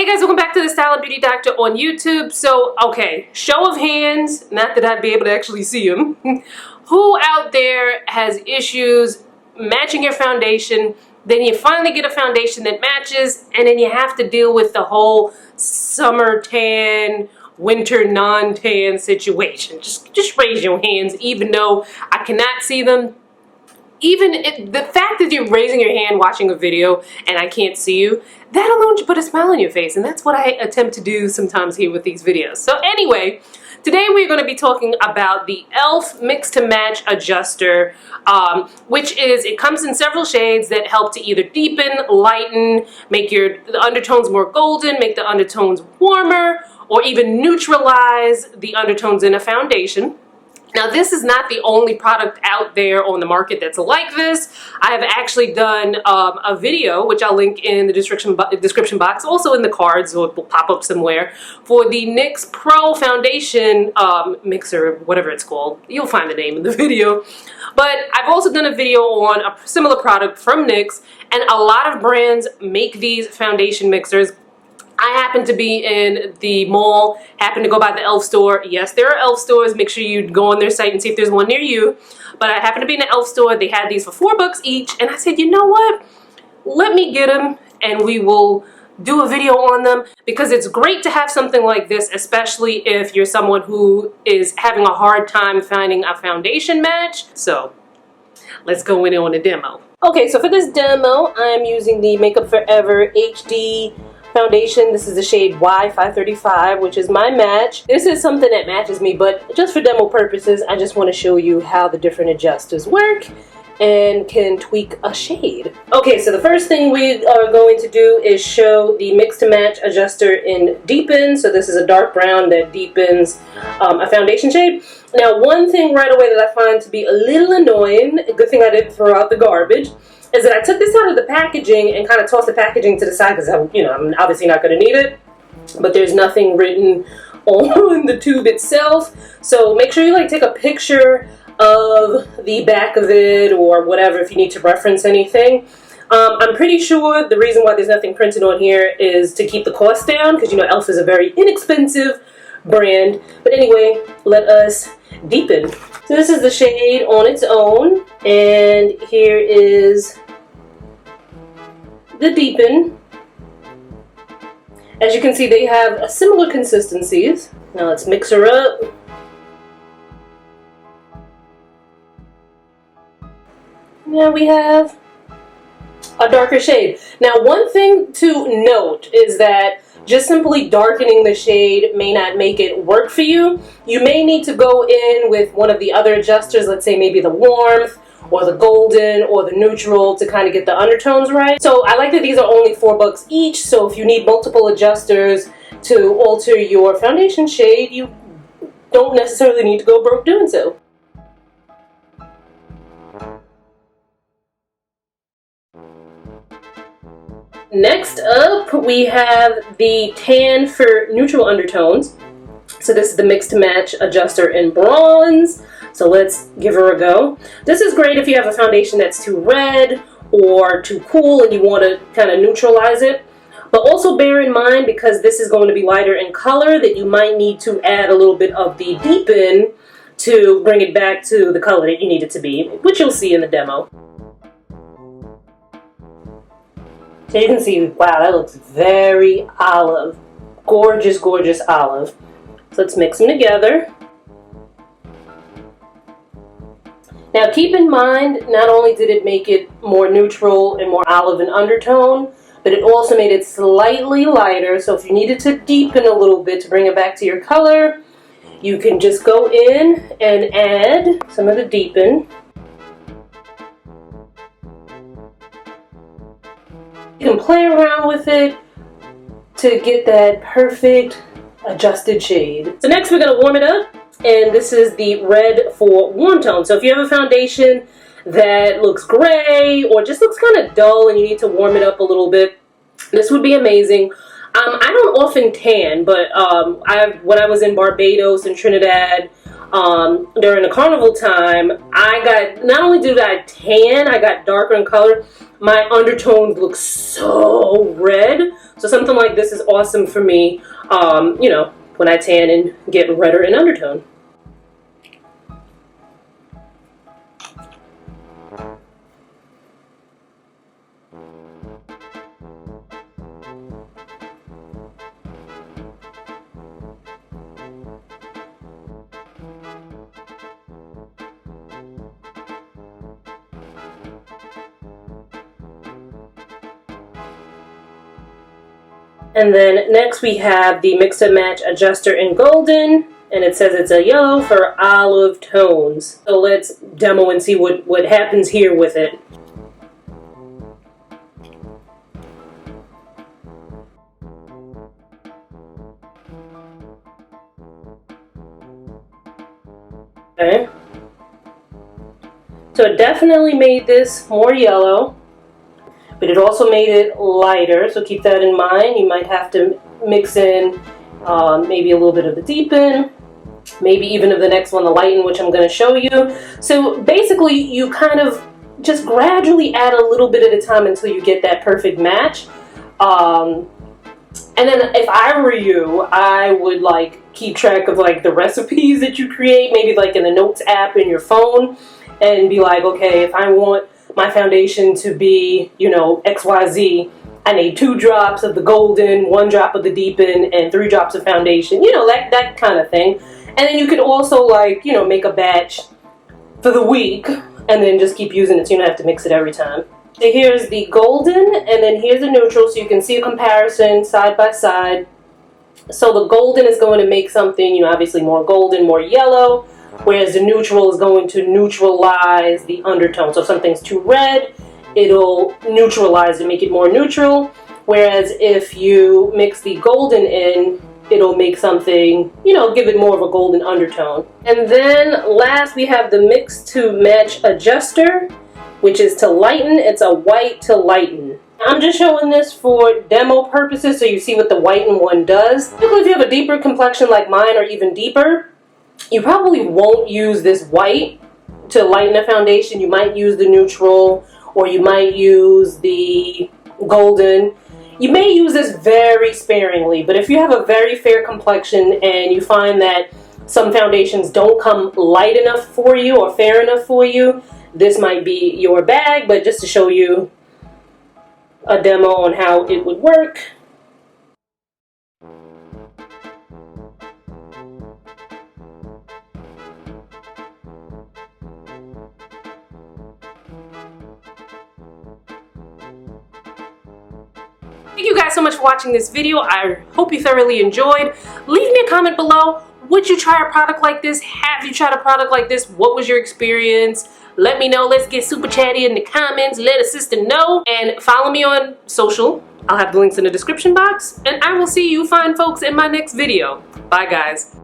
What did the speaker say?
Hey guys, welcome back to the Style and Beauty Doctor on YouTube. So, okay, show of hands, not that I'd be able to actually see them. Who out there has issues matching your foundation, then you finally get a foundation that matches, and then you have to deal with the whole summer tan, winter non-tan situation? Just raise your hands, even though I cannot see them. The fact that you're raising your hand watching a video and I can't see you, that alone should put a smile on your face, and that's what I attempt to do sometimes here with these videos. So anyway, today we're going to be talking about the e.l.f. Mix to Match Adjuster, which it comes in several shades that help to either deepen, lighten, make the undertones more golden, make the undertones warmer, or even neutralize the undertones in a foundation. Now, this is not the only product out there on the market that's like this. I have actually done a video, which I'll link in the description box, also in the cards, so it will pop up somewhere, for the NYX Pro Foundation Mixer, whatever it's called. You'll find the name in the video. But I've also done a video on a similar product from NYX, and a lot of brands make these foundation mixers. I happen to be in the mall, happen to go by the e.l.f. store. Yes, there are e.l.f. stores. Make sure you go on their site and see if there's one near you. But I happen to be in the e.l.f. store. They had these for $4 each. And I said, you know what? Let me get them and we will do a video on them, because it's great to have something like this, especially if you're someone who is having a hard time finding a foundation match. So let's go in on a demo. Okay, so for this demo, I'm using the Makeup Forever HD foundation. This is the shade Y535, which is my match. This is something that matches me, but just for demo purposes, I just want to show you how the different adjusters work and can tweak a shade. Okay, so the first thing we are going to do is show the Mix to Match adjuster in Deepen. So this is a dark brown that deepens a foundation shade. Now, one thing right away that I find to be a little annoying, a good thing I didn't throw out the garbage, is that I took this out of the packaging and kind of tossed the packaging to the side because I'm obviously not going to need it. But there's nothing written on the tube itself. So make sure you take a picture of the back of it or whatever if you need to reference anything. I'm pretty sure the reason why there's nothing printed on here is to keep the cost down, because e.l.f. is a very inexpensive brand. But anyway, let us deepen. So this is the shade on its own, and here is the Deepen. As you can see, they have similar consistencies. Now let's mix her up. Now we have a darker shade. Now, one thing to note is that just simply darkening the shade may not make it work for you. You may need to go in with one of the other adjusters, let's say maybe the warmth or the golden or the neutral, to kind of get the undertones right. So I like that these are only $4 each, so if you need multiple adjusters to alter your foundation shade, you don't necessarily need to go broke doing so. Next up, we have the Tan for Neutral Undertones. So this is the Mix to Match adjuster in bronze. So let's give her a go. This is great if you have a foundation that's too red or too cool and you want to kind of neutralize it. But also bear in mind, because this is going to be lighter in color, that you might need to add a little bit of the Deepen to bring it back to the color that you need it to be, which you'll see in the demo. So you can see, wow, that looks very olive. Gorgeous, gorgeous olive. So let's mix them together. Now keep in mind, not only did it make it more neutral and more olive in undertone, but it also made it slightly lighter. So if you needed to deepen a little bit to bring it back to your color, you can just go in and add some of the Deepen. You can play around with it to get that perfect adjusted shade. So next we're going to warm it up, and this is the red for warm tone. So if you have a foundation that looks gray or just looks kind of dull and you need to warm it up a little bit, this would be amazing. I don't often tan, but when I was in Barbados and Trinidad, during the carnival time, I got, not only did I tan, I got darker in color. My undertones look so red. So something like this is awesome for me, you know, when I tan and get redder in undertone. And then next we have the Mix and Match Adjuster in Golden, and it says it's a yellow for olive tones. So let's demo and see what happens here with it. Okay. So it definitely made this more yellow, but it also made it lighter, so keep that in mind. You might have to mix in maybe a little bit of the Deepen, maybe even of the next one, the Lighten, which I'm going to show you. So basically, you kind of just gradually add a little bit at a time until you get that perfect match. And then if I were you, I would like keep track of like the recipes that you create, maybe like in the Notes app in your phone, and be like, okay, if I want my foundation to be, you know, XYZ, I need 2 drops of the Golden, 1 drop of the Deepen, and 3 drops of foundation, you know, that kind of thing. And then you could also, like, you know, make a batch for the week and then just keep using it so you don't have to mix it every time. So here's the Golden, and then here's the Neutral, so you can see a comparison side by side. So the Golden is going to make something, you know, obviously more golden, more yellow, whereas the Neutral is going to neutralize the undertone. So if something's too red, it'll neutralize it, make it more neutral. Whereas if you mix the Golden in, it'll make something, you know, give it more of a golden undertone. And then last we have the Mix to Match Adjuster, which is to lighten. It's a white to lighten. I'm just showing this for demo purposes so you see what the whiten one does. Typically if you have a deeper complexion like mine or even deeper, you probably won't use this white to lighten a foundation. You might use the Neutral, or you might use the Golden. You may use this very sparingly, but if you have a very fair complexion and you find that some foundations don't come light enough for you or fair enough for you, this might be your bag. But just to show you a demo on how it would work. Thank you guys so much for watching this video. I hope you thoroughly enjoyed. Leave me a comment below. Would you try a product like this? Have you tried a product like this? What was your experience? Let me know. Let's get super chatty in the comments. Let a sister know. And follow me on social. I'll have the links in the description box. And I will see you fine folks in my next video. Bye guys.